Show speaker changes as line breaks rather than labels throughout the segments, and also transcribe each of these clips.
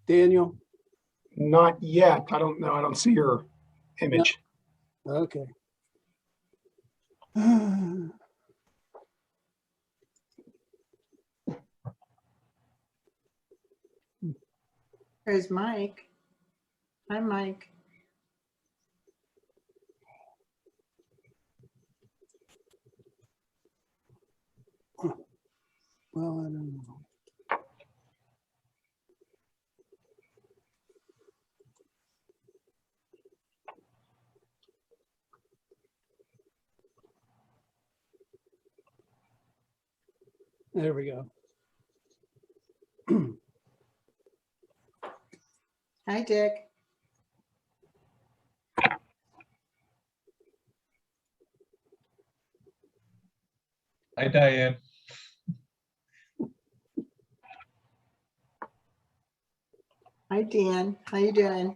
Daniel?
Not yet. I don't know. I don't see your image.
No. Okay.
There's Mike. Hi, Mike.
Well, I don't know. There we go.
Hi, Dick.
Hi, Diane.
Hi, Dan. How you doing?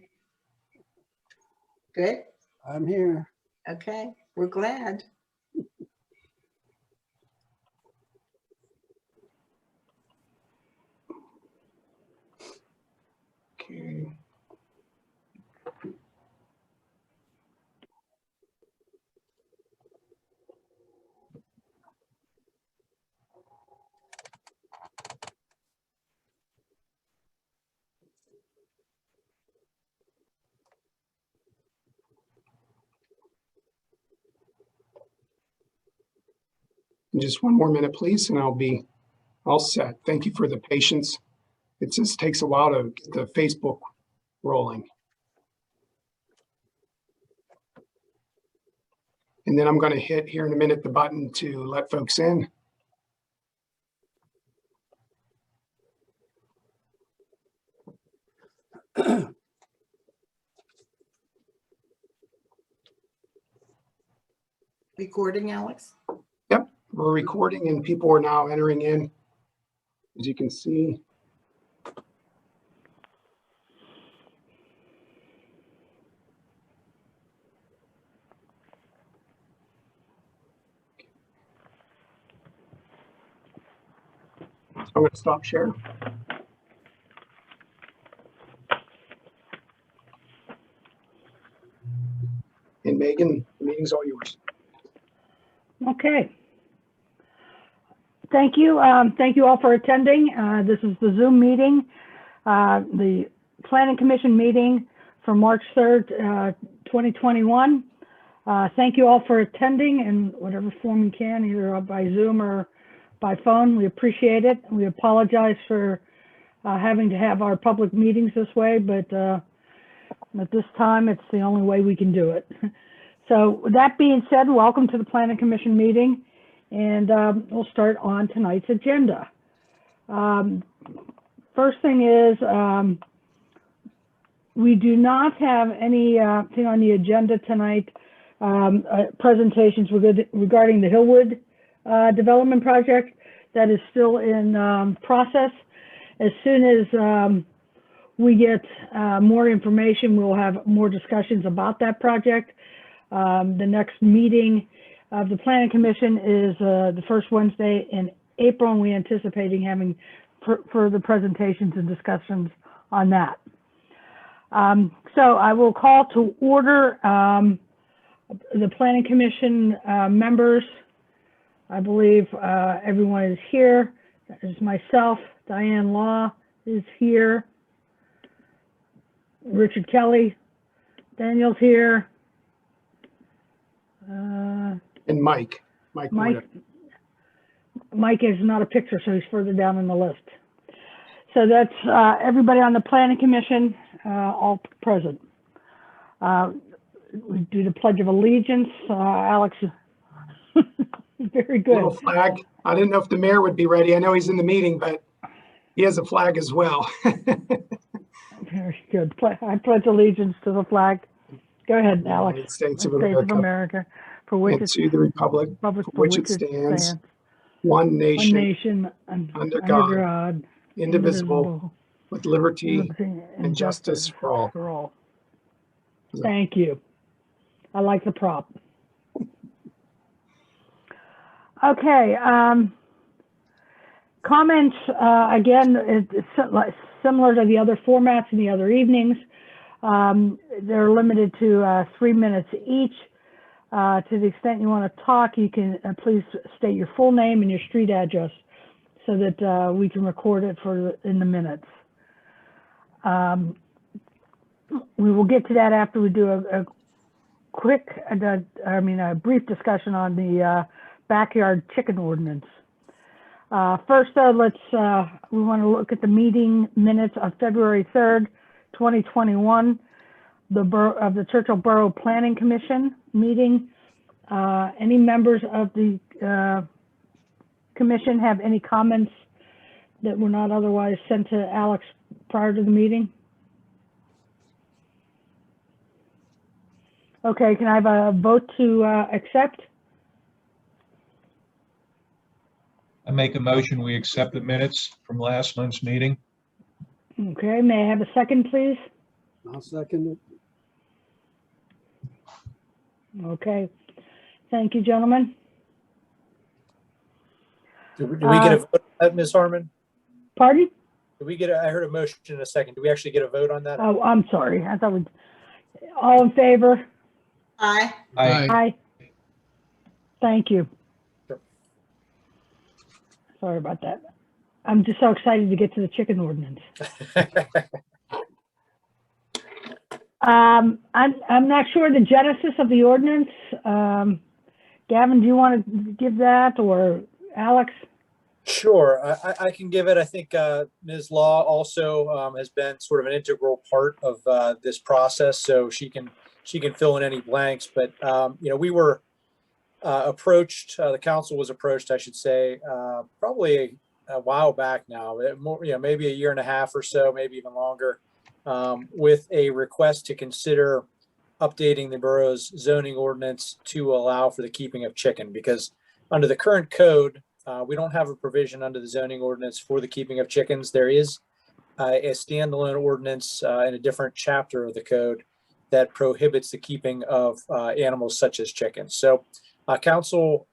Good?
I'm here.
Okay. We're glad.
Okay. Just one more minute, please, and I'll be all set. Thank you for the patience. It just takes a while to get the Facebook rolling. And then I'm going to hit here in a minute the button to let folks in.
Recording, Alex?
Yep, we're recording and people are now entering in, as you can see. I'm going to stop share. And Megan, the meeting's all yours.
Okay. Thank you. Thank you all for attending. This is the Zoom meeting, the Planning Commission meeting for March 3rd, 2021. Thank you all for attending in whatever form you can, either by Zoom or by phone. We appreciate it. We apologize for having to have our public meetings this way, but at this time, it's the only way we can do it. So with that being said, welcome to the Planning Commission meeting, and we'll start on tonight's agenda. First thing is, we do not have anything on the agenda tonight, presentations regarding the Hillwood development project. That is still in process. As soon as we get more information, we'll have more discussions about that project. The next meeting of the Planning Commission is the first Wednesday in April, and we're anticipating having further presentations and discussions on that. So I will call to order the Planning Commission members. I believe everyone is here. That is myself. Diane Law is here. Richard Kelly. Daniel's here.
And Mike.
Mike is not a picture, so he's further down on the list. So that's everybody on the Planning Commission, all present. We do the Pledge of Allegiance. Alex, very good.
Little flag. I didn't know if the mayor would be ready. I know he's in the meeting, but he has a flag as well.
Very good. I pledge allegiance to the flag. Go ahead, Alex.
United States of
America, for which
and to the republic for which it stands, one nation, under God, indivisible, with liberty and justice for all.
Thank you. I like the prop. Okay. Comments, again, similar to the other formats and the other evenings. They're limited to 3 minutes each. To the extent you want to talk, you can please state your full name and your street address so that we can record it in the minutes. We will get to that after we do a brief discussion on the backyard chicken ordinance. First, we want to look at the meeting minutes of February 3rd, 2021, of the Churchill Borough Planning Commission meeting. Any members of the commission have any comments that were not otherwise sent to Alex prior to the meeting? Okay, can I have a vote to accept?
I make a motion, we accept the minutes from last month's meeting.
Okay, may I have a second, please?
I'll second it.
Okay, thank you, gentlemen.
Do we get a vote on that, Ms. Harmon?
Pardon?
I heard a motion in a second. Do we actually get a vote on that?
Oh, I'm sorry. I thought all in favor?
Aye.
Aye.
Aye. Thank you.
Sure.
Sorry about that. I'm just so excited to get to the chicken ordinance. I'm not sure the genesis of the ordinance. Gavin, do you want to give that, or Alex?
Sure, I can give it. I think Ms. Law also has been sort of an integral part of this process, so she can fill in any blanks. But we were approached. The council was approached, I should say, probably a while back now. Maybe a year and a half or so, maybe even longer, with a request to consider updating the borough's zoning ordinance to allow for the keeping of chicken, because under the current code, we don't have a provision under the zoning ordinance for the keeping of chickens. There is a standalone ordinance in a different chapter of the code that prohibits the keeping of animals such as chickens. So council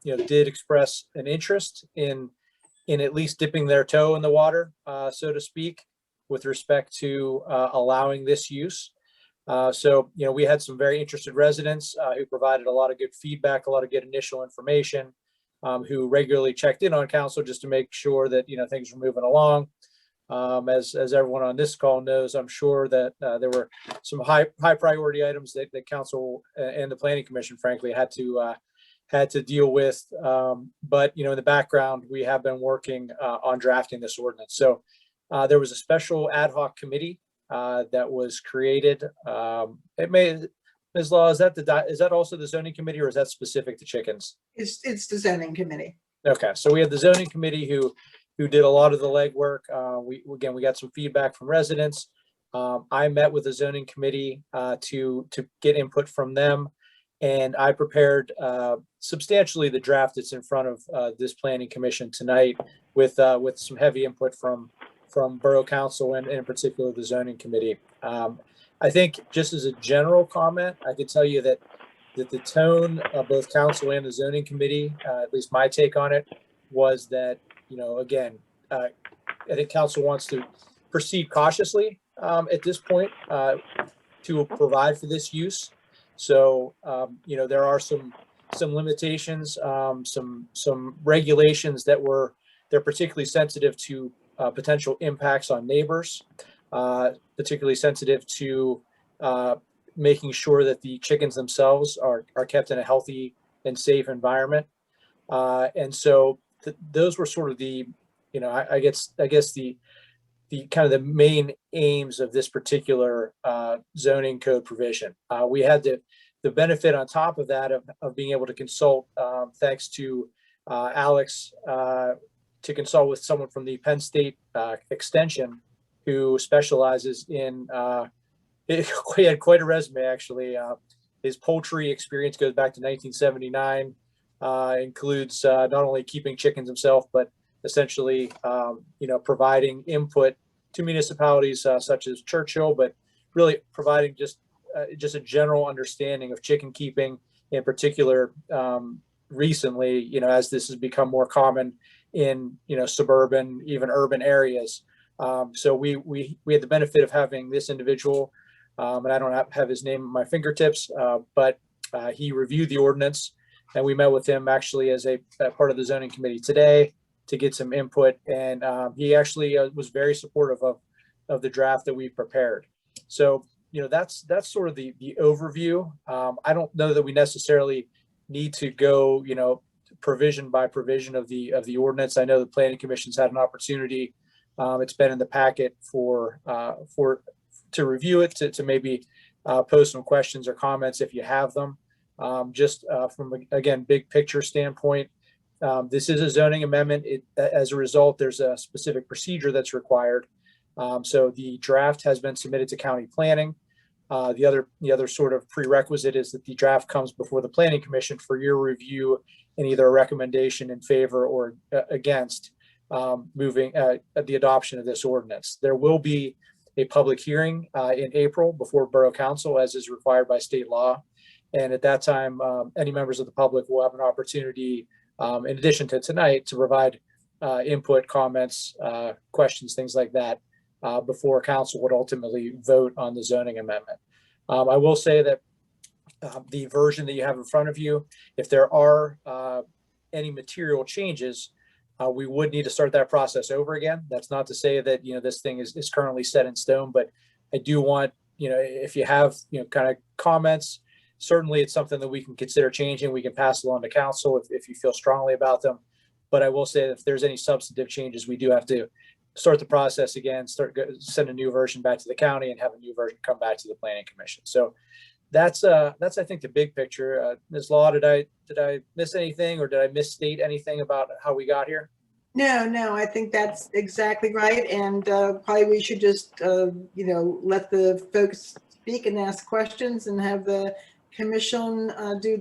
did express an interest in at least dipping their toe in the water, so to speak, with respect to allowing this use. We had some very interested residents who provided a lot of good feedback, a lot of good initial information, who regularly checked in on council just to make sure that things were moving along. As everyone on this call knows, I'm sure that there were some high priority items that council and the planning commission, frankly, had to deal with. But in the background, we have been working on drafting this ordinance. So there was a special ad hoc committee that was created. Ms. Law, is that also the zoning committee, or is that specific to chickens?
It's the zoning committee.
Okay, so we have the zoning committee who did a lot of the legwork. We got some feedback from residents. I met with the zoning committee to get input from them, and I prepared substantially the draft that's in front of this planning commission tonight, with some heavy input from Borough Council and in particular the zoning committee. I think just as a general comment, I could tell you that the tone of both council and the zoning committee, at least my take on it, was that, again, I think council wants to proceed cautiously at this point to provide for this use. So, there are some limitations, some regulations that they're particularly sensitive to potential impacts on neighbors, particularly sensitive to making sure that the chickens themselves are kept in a healthy and safe environment. And so those were sort of the, I guess the kind of the main aims of this particular zoning code provision. We had the benefit on top of that of being able to consult, thanks to Alex, to consult with someone from the Penn State Extension, who specializes in, he had quite a resume, actually. His poultry experience goes back to 1979, includes not only keeping chickens himself, but essentially, providing input to municipalities such as Churchill, but really providing just a general understanding of chicken keeping, in particular, recently, as this has become more common in, suburban, even urban areas. So we had the benefit of having this individual, and I don't have his name at my fingertips, but he reviewed the ordinance, and we met with him actually as a part of the zoning committee today to get some input. And he actually was very supportive of the draft that we prepared. So, that's sort of the overview. I don't know that we necessarily need to go, provision by provision of the ordinance. I know the planning commission's had an opportunity. It's been in the packet to review it, to maybe post some questions or comments if you have them. Just from, again, big picture standpoint, this is a zoning amendment. As a result, there's a specific procedure that's required. So the draft has been submitted to county planning. The other sort of prerequisite is that the draft comes before the planning commission for your review and either a recommendation in favor or against moving the adoption of this ordinance. There will be a public hearing in April before Borough Council, as is required by state law. And at that time, any members of the public will have an opportunity, in addition to tonight, to provide input, comments, questions, things like that, before council would ultimately vote on the zoning amendment. I will say that the version that you have in front of you, if there are any material changes, we would need to start that process over again. That's not to say that, this thing is currently set in stone, but I do want, if you have, kind of comments, certainly it's something that we can consider changing. We can pass along to council if you feel strongly about them. But I will say that if there's any substantive changes, we do have to start the process again, send a new version back to the county and have a new version come back to the planning commission. So that's I think the big picture. Ms. Law, did I miss anything, or did I misstate anything about how we got here?
No, I think that's exactly right. And probably we should just, let the folks speak and ask questions and have the commission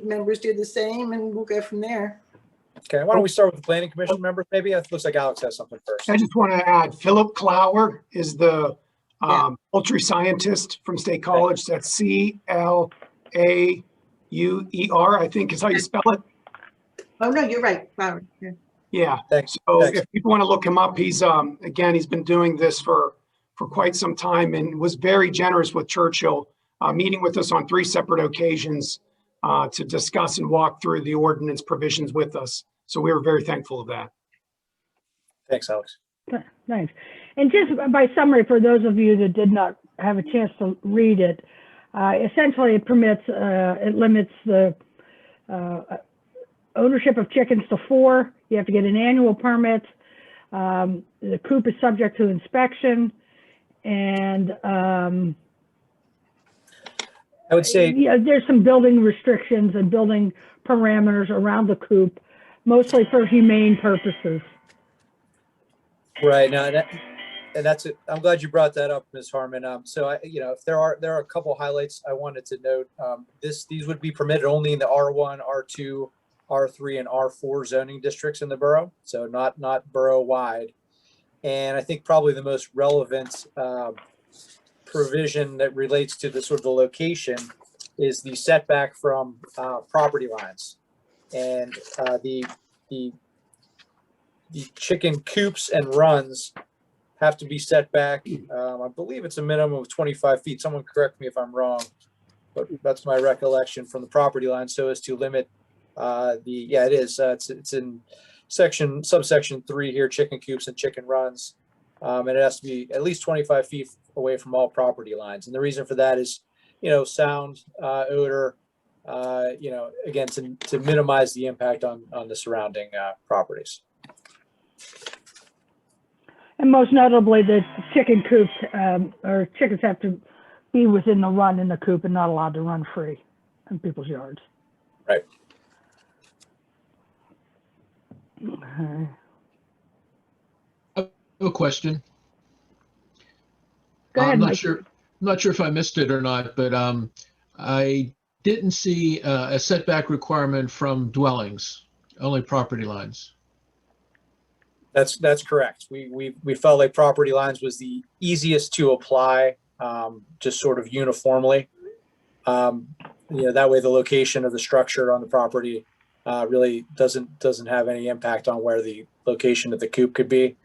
members do the same, and we'll go from there.
Okay, why don't we start with the planning commission members? Maybe it looks like Alex has something first.
I just want to add, Philip Clower is the poultry scientist from State College. That's CLAUER, I think is how you spell it.
Oh, no, you're right. Flower. Yeah.
Yeah.
Thanks.
So
Thanks.
if people want to look him up, he's again, he's been doing this for quite some time and was very generous with Churchill, meeting with us on 3 separate occasions to discuss and walk through the ordinance provisions with us. So we were very thankful of that.
Thanks, Alex.
Nice. And just by summary, for those of you that did not have a chance to read it, essentially it limits the ownership of chickens to 4. You have to get an annual permit. The coop is subject to inspection, and
I would say,
there's some building restrictions and building parameters around the coop, mostly for humane purposes.
right now, and that's it. I'm glad you brought that up, Ms. Harmon. So if there are a couple highlights I wanted to note. These would be permitted only in the R1, R2, R3, and R4 zoning districts in the borough, so not borough wide. And I think probably the most relevant provision that relates to the sort of the location is the setback from property lines, and the chicken coops and runs have to be set back. I believe it's a minimum of 25 feet. Someone correct me if I'm wrong, but that's my recollection from the property line, so as to limit it is. It's in subsection 3 here, chicken coops and chicken runs. And it has to be at least 25 feet away from all property lines. And the reason for that is, sound, odor, again, to minimize the impact on the surrounding properties.
And most notably, the chicken coops or chickens have to be within the run in the coop and not allowed to run free in people's yards.
Right.
Okay.
A question.
Go ahead,
I'm
Mike.
not sure if I missed it or not, but I didn't see a setback requirement from dwellings, only property lines.
That's correct. We felt like property lines was the easiest to apply, just sort of uniformly. That way the location of the structure on the property really doesn't have any impact on where the location of the coop could be.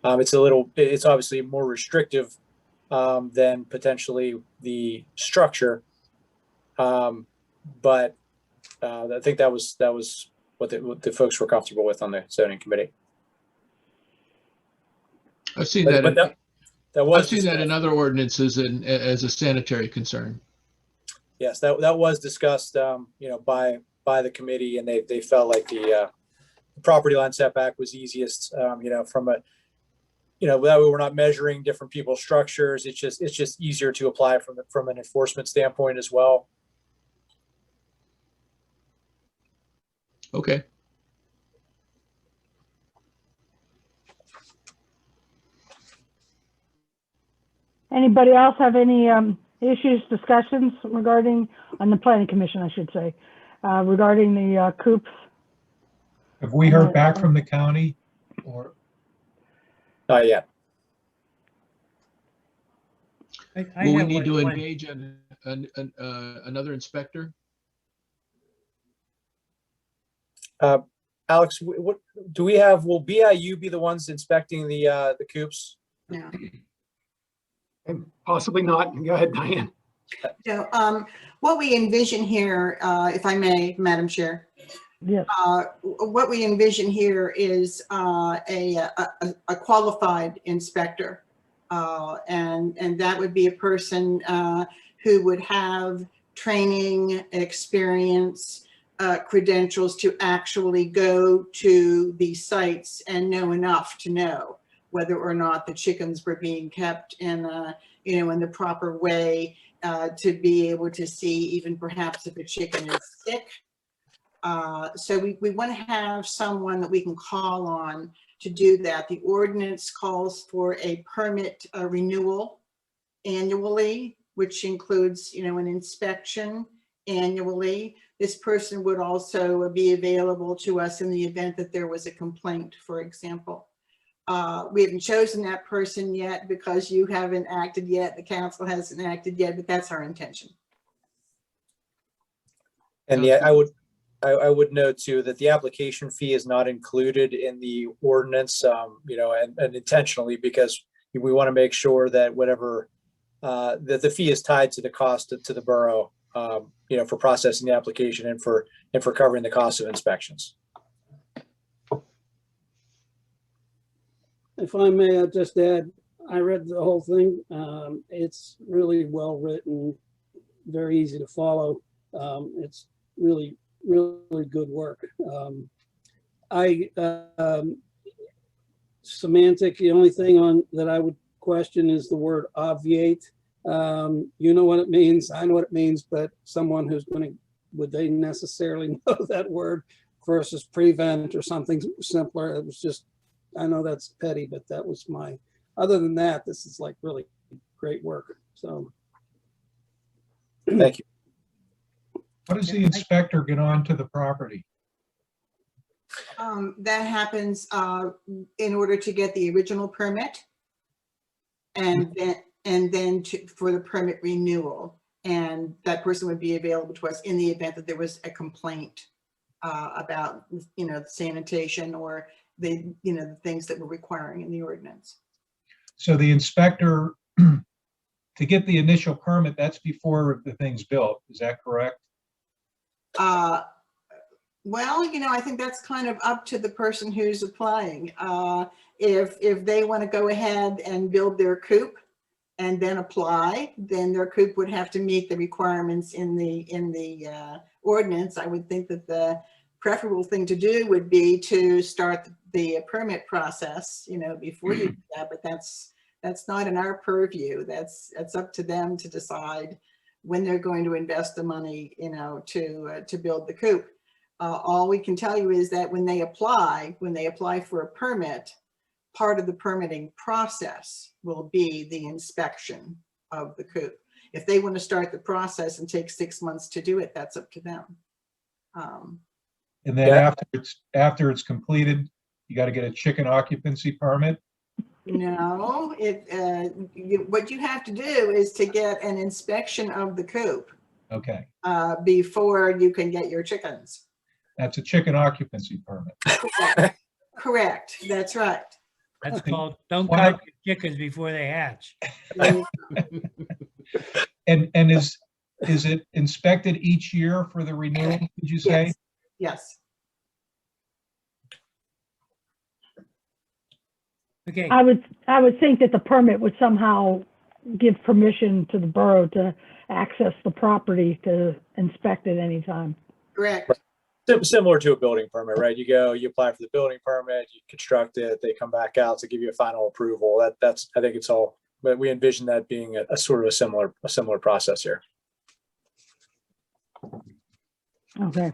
It's obviously more restrictive than potentially the structure. But I think that was what the folks were comfortable with on the zoning committee.
I've seen
But,
that.
but that
I've
was
seen that in
discussed.
other ordinances and as a sanitary concern.
Yes, that was discussed, by the committee, and they felt like the property line setback was easiest, from a, that way we're not measuring different people's structures. It's just easier to apply from an enforcement standpoint as well.
Okay.
Anybody else have any issues, discussions regarding, on the planning commission, I should say, regarding the coops?
Have we heard back from the county or?
Not yet.
Will we need to engage another inspector?
Alex, what do we have? Will BIU be the ones inspecting the coops?
Yeah.
Possibly not. Go ahead, Diane.
So what we envision here, if I may, Madam Chair,
Yes.
what we envision here is a qualified inspector. And that would be a person who would have training, experience, credentials to actually go to these sites and know enough to know whether or not the chickens were being kept in the proper way, to be able to see even perhaps if a chicken is sick. So we want to have someone that we can call on to do that. The ordinance calls for a permit renewal annually, which includes, an inspection annually. This person would also be available to us in the event that there was a complaint, for example. We haven't chosen that person yet because you haven't acted yet, the council hasn't acted yet, but that's our intention.
And I would note too that the application fee is not included in the ordinance, and intentionally, because we want to make sure that whatever that the fee is tied to the cost to the borough, for processing the application and for covering the cost of inspections.
If I may, I'll just add, I read the whole thing. It's really well written, very easy to follow. It's really, really good work. Semantic, the only thing that I would question is the word obviate. You know what it means, I know what it means, but someone who's would they necessarily know that word versus prevent or something simpler? It was just, I know that's petty, but that was other than that, this is like really great work. So.
Thank you.
How does the inspector get onto the property?
That happens in order to get the original permit, and then for the permit renewal, and that person would be available to us in the event that there was a complaint about the sanitation or the things that we're requiring in the ordinance.
So the inspector, to get the initial permit, that's before the thing's built. Is that correct?
Well, I think that's kind of up to the person who's applying. If they want to go ahead and build their coop and then apply, then their coop would have to meet the requirements in the ordinance. I would think that the preferable thing to do would be to start the permit process, before you do that, but that's not in our purview. That's up to them to decide when they're going to invest the money, to build the coop. All we can tell you is that when they apply for a permit, part of the permitting process will be the inspection of the coop. If they want to start the process and take 6 months to do it, that's up to them.
And then after it's completed, you got to get a chicken occupancy permit?
No, what you have to do is to get an inspection of the coop.
Okay.
Before you can get your chickens.
That's a chicken occupancy permit.
Correct. That's right.
That's called, don't
Why-
count your chickens before they hatch.
And is it inspected each year for the renewal, did you say?
Yes, yes.
Okay,
I would think that the permit would somehow give permission to the borough to access the property to inspect it anytime.
Correct.
Similar to a building permit, right? You go, you apply for the building permit, you construct it, they come back out to give you a final approval. That's, I think it's all, but we envision that being a sort of a similar process here.
Okay.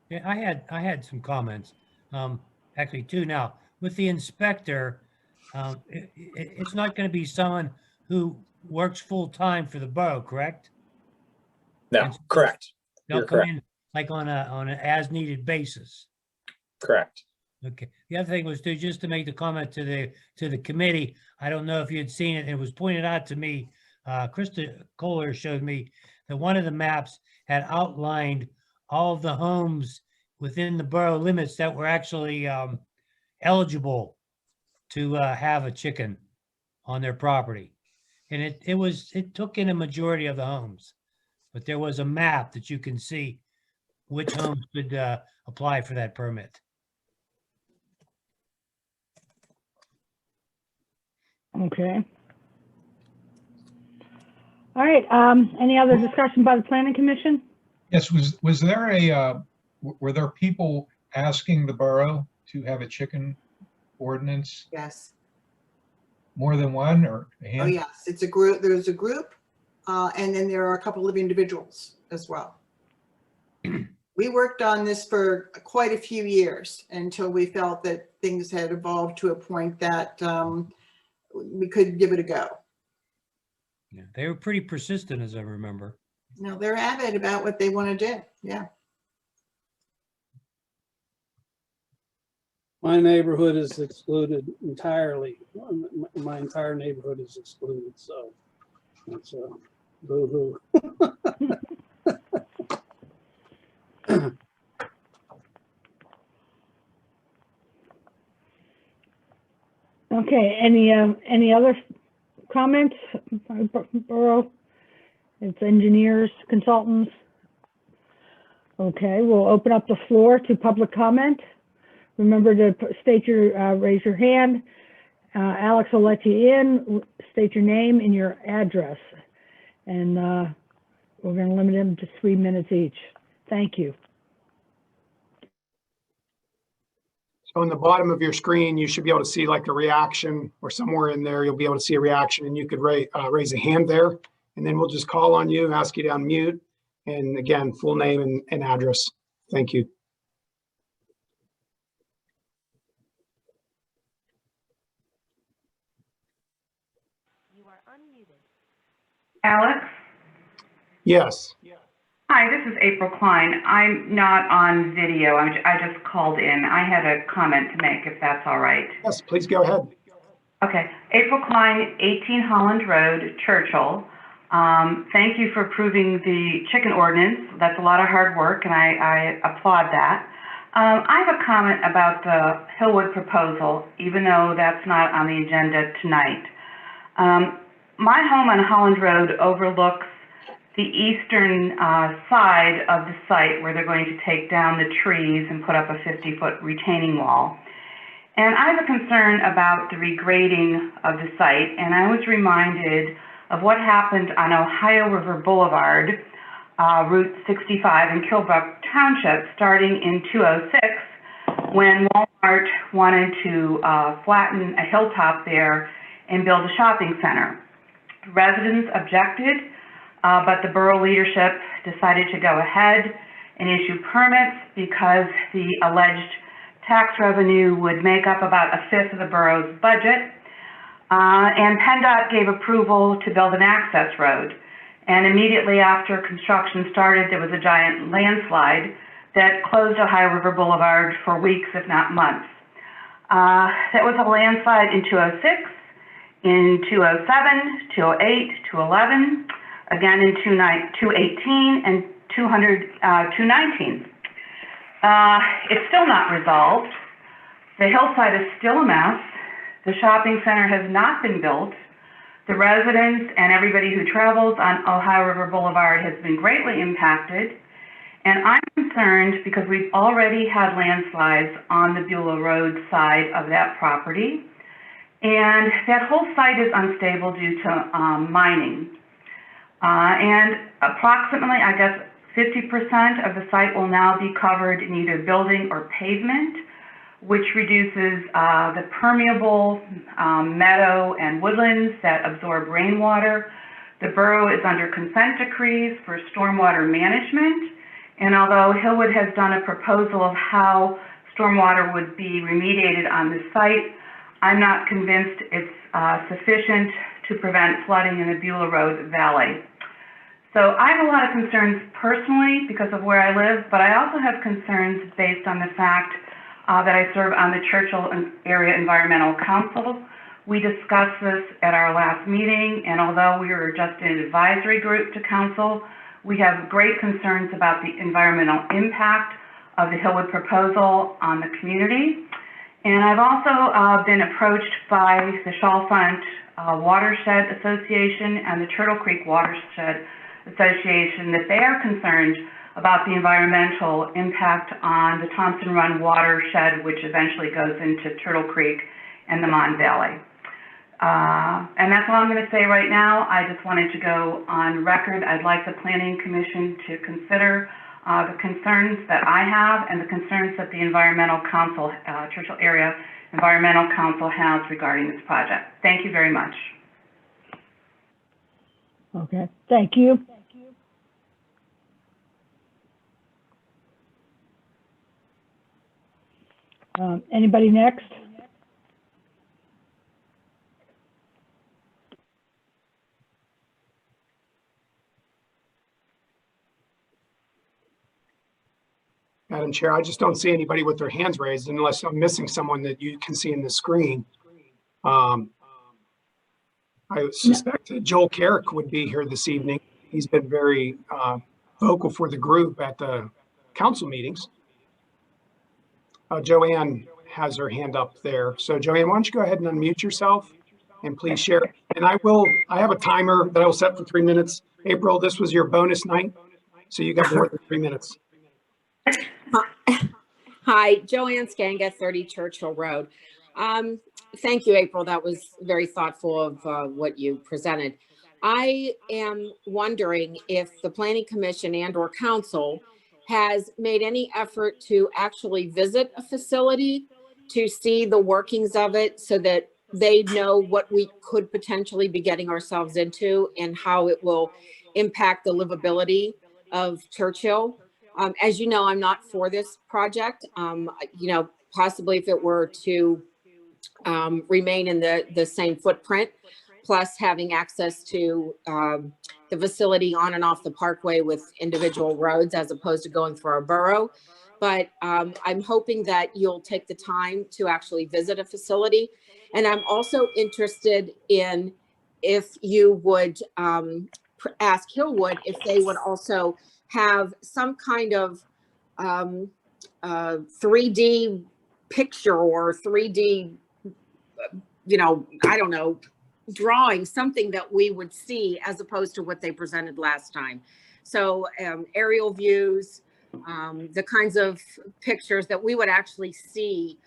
yeah, I had some comments, actually two now. With the inspector, it's not going to be someone who works full-time for the borough, correct?
No,
And
correct.
They'll
You're
come
correct.
in like on an as-needed basis.
Correct.
Okay. The other thing was just to make the comment to the committee. I don't know if you had seen it. It was pointed out to me. Krista Kohler showed me that one of the maps had outlined all of the homes within the borough limits that were actually eligible to have a chicken on their property, and it took in a majority of the homes, but there was a map that you can see which homes could apply for that permit.
Okay. All right, any other discussion by the planning commission?
Yes, was there were there people asking the borough to have a chicken ordinance?
Yes.
More than one or a
Oh,
handful?
yes. It's a group. There's a group. And then there are a couple of individuals as well. We worked on this for quite a few years until we felt that things had evolved to a point that we could give it a go.
Yeah, they were pretty persistent, as I remember.
No, they're avid about what they want to do. Yeah.
My neighborhood is excluded entirely. My entire neighborhood is excluded, so that's a boo-hoo.
Okay, any other comments, borough? It's engineers, consultants. Okay, we'll open up the floor to public comment. Remember to raise your hand. Alex will let you in, state your name and your address. And we're going to limit them to 3 minutes each. Thank you.
So in the bottom of your screen, you should be able to see like a reaction, or somewhere in there, you'll be able to see a reaction, and you could raise a hand there, and then we'll just call on you, ask you to unmute. And again, full name and address. Thank you.
Alex?
Yes.
Hi, this is April Klein. I'm not on video. I just called in. I had a comment to make, if that's all right.
Yes, please go ahead.
Okay. April Klein, 18 Holland Road, Churchill. Thank you for approving the chicken ordinance. That's a lot of hard work, and I applaud that. I have a comment about the Hillwood proposal, even though that's not on the agenda tonight. My home on Holland Road overlooks the eastern side of the site where they're going to take down the trees and put up a 50-foot retaining wall. And I have a concern about the regrading of the site, and I was reminded of what happened on Ohio River Boulevard, Route 65 in Kilbuck Township, starting in 2006, when Walmart wanted to flatten a hilltop there and build a shopping center. Residents objected, but the borough leadership decided to go ahead and issue permits because the alleged tax revenue would make up about a fifth of the borough's budget. And PennDOT gave approval to build an access road. And immediately after construction started, there was a giant landslide that closed Ohio River Boulevard for weeks, if not months. That was a landslide in 2006, in 2007, 2008, 2011, again in 2018 and 2019. It's still not resolved. The hillside is still a mess. The shopping center has not been built. The residents and everybody who travels on Ohio River Boulevard has been greatly impacted. And I'm concerned because we've already had landslides on the Beulah Road side of that property. And that whole site is unstable due to mining. And approximately, I guess, 50% of the site will now be covered in either building or pavement, which reduces the permeable meadow and woodlands that absorb rainwater. The borough is under consent decrees for stormwater management. And although Hillwood has done a proposal of how stormwater would be remediated on the site, I'm not convinced it's sufficient to prevent flooding in the Beulah Road Valley. So I have a lot of concerns personally because of where I live, but I also have concerns based on the fact that I serve on the Churchill Area Environmental Council. We discussed this at our last meeting, and although we were just an advisory group to council, we have great concerns about the environmental impact of the Hillwood proposal on the community. And I've also been approached by the Shawfront Watershed Association and the Turtle Creek Watershed Association that they are concerned about the environmental impact on the Thompson Run watershed, which eventually goes into Turtle Creek and the Mon Valley. And that's all I'm going to say right now. I just wanted to go on record. I'd like the Planning Commission to consider the concerns that I have and the concerns that the Environmental Council, Churchill Area Environmental Council has regarding this project. Thank you very much.
Okay, thank you. Anybody next?
Madam Chair, I just don't see anybody with their hands raised unless I'm missing someone that you can see in the screen. I suspect that Joel Carrick would be here this evening. He's been very vocal for the group at the council meetings. Joanne has her hand up there. So Joanne, why don't you go ahead and unmute yourself and please share. And I have a timer that I will set for 3 minutes. April, this was your bonus night, so you got more than 3 minutes.
Hi, Joanne Skanga, 30 Churchill Road. Thank you, April. That was very thoughtful of what you presented. I am wondering if the Planning Commission and/or Council has made any effort to actually visit a facility to see the workings of it so that they know what we could potentially be getting ourselves into and how it will impact the livability of Churchill. As you know, I'm not for this project. Possibly if it were to remain in the same footprint, plus having access to the facility on and off the parkway with individual roads as opposed to going through our borough. But I'm hoping that you'll take the time to actually visit a facility. And I'm also interested in if you would ask Hillwood if they would also have some kind of 3D picture or 3D, I don't know, drawing, something that we would see as opposed to what they presented last time. So aerial views, the kinds of pictures that we would actually see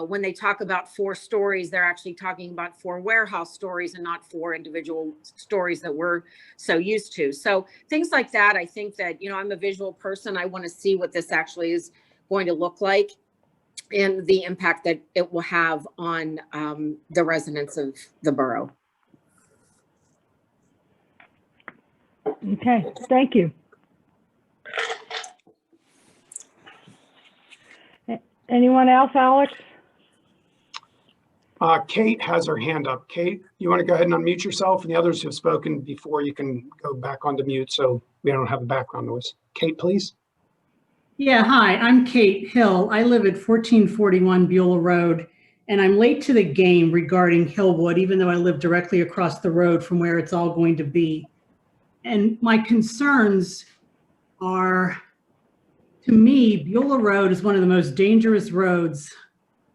when they talk about 4 stories, they're actually talking about 4 warehouse stories and not 4 individual stories that we're so used to. So things like that, I think that, I'm a visual person. I want to see what this actually is going to look like and the impact that it will have on the residents of the borough.
Okay, thank you. Anyone else, Alex?
Kate has her hand up. Kate, you want to go ahead and unmute yourself? And the others who have spoken before, you can go back onto mute so we don't have the background noise. Kate, please.
Yeah, hi, I'm Kate Hill. I live at 1441 Beulah Road, and I'm late to the game regarding Hillwood, even though I live directly across the road from where it's all going to be. And my concerns are, to me, Beulah Road is one of the most dangerous roads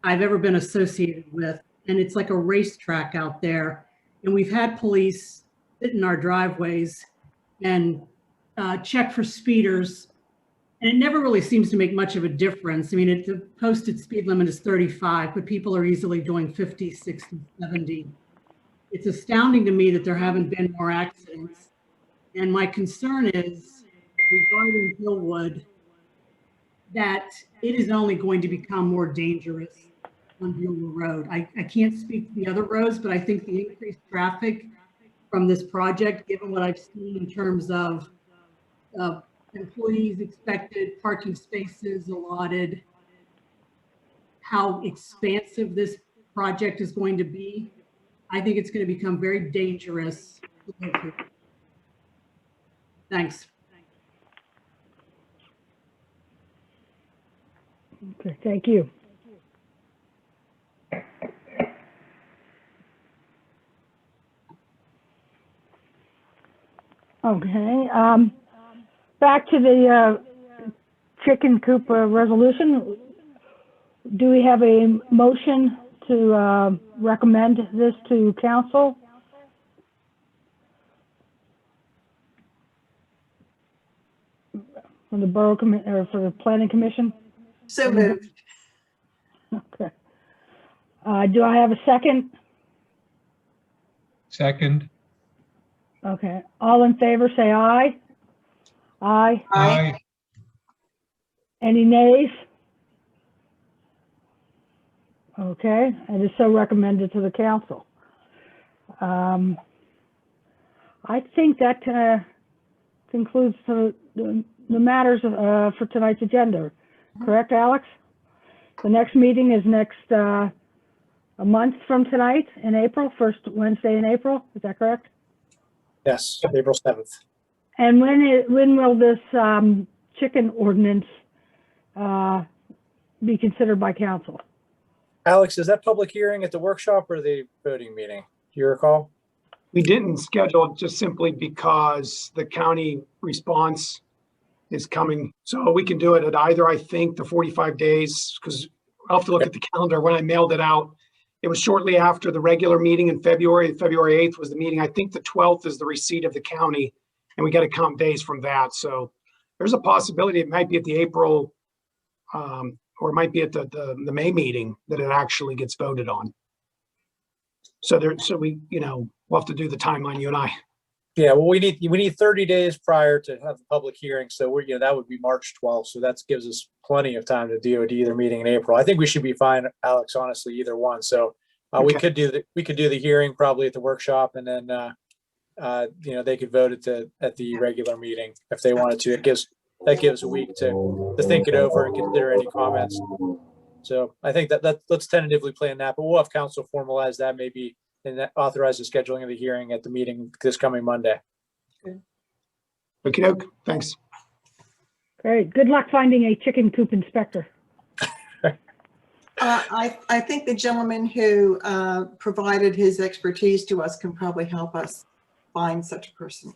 I've ever been associated with and it's like a racetrack out there. And we've had police sit in our driveways and check for speeders. And it never really seems to make much of a difference. I mean, the posted speed limit is 35, but people are easily doing 50, 60, 70. It's astounding to me that there haven't been more accidents. And my concern is regarding Hillwood, that it is only going to become more dangerous on Beulah Road. I can't speak to the other roads, but I think the increased traffic from this project, given what I've seen in terms of employees expected, parking spaces allotted, how expansive this project is going to be, I think it's going to become very dangerous to live here. Thanks.
Okay, thank you. Okay, back to the chicken coop resolution. Do we have a motion to recommend this to council? From the borough or for the planning commission?
So moved.
Okay. Do I have a second?
Second.
Okay. All in favor, say aye. Aye.
Aye.
Any nays? Okay, it is so recommended to the council. I think that concludes the matters for tonight's agenda. Correct, Alex? The next meeting is next a month from tonight in April, first Wednesday in April. Is that correct?
Yes, April 7th.
And when will this chicken ordinance be considered by council?
Alex, is that public hearing at the workshop or the voting meeting? Do you recall?
We didn't schedule it just simply because the county response is coming. So we can do it at either, I think, the 45 days, because I'll have to look at the calendar. When I mailed it out, it was shortly after the regular meeting in February. February 8th was the meeting. I think the 12th is the receipt of the county, and we got to count days from that. So there's a possibility it might be at the April or it might be at the May meeting that it actually gets voted on. So we, we'll have to do the timeline, you and I.
Yeah, well, we need 30 days prior to have the public hearing. So that would be March 12th. So that gives us plenty of time to do either meeting in April. I think we should be fine, Alex, honestly, either one. So we could do the hearing probably at the workshop, and then they could vote at the regular meeting if they wanted to. That gives a week to think it over and consider any comments. So I think that let's tentatively plan that, but we'll have council formalize that maybe and authorize the scheduling of the hearing at the meeting this coming Monday.
Okay, thanks.
Great. Good luck finding a chicken coop inspector.
I think the gentleman who provided his expertise to us can probably help us find such a person.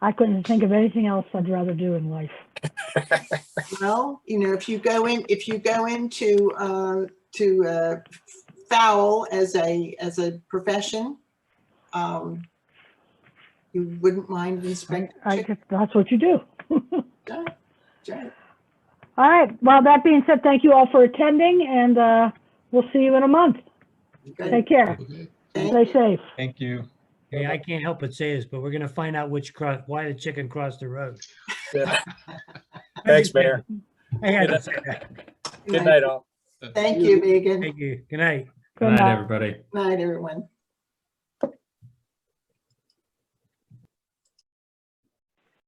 I couldn't think of anything else I'd rather do in life.
Well, if you go into foul as a profession, you wouldn't mind inspecting.
That's what you do.
Right.
All right. Well, that being said, thank you all for attending, and we'll see you in a month.
Good.
Take care.
Thank
Stay safe.
Thank you.
Hey, I can't help but say this, but we're gonna find out why the chicken crossed the road.
Yeah. Thanks, Mayor.
I had to say that.
Good night, all.
Thank you, Megan.
Thank you. Good night.
Good
Good night,
night.
everybody.
Night, everyone.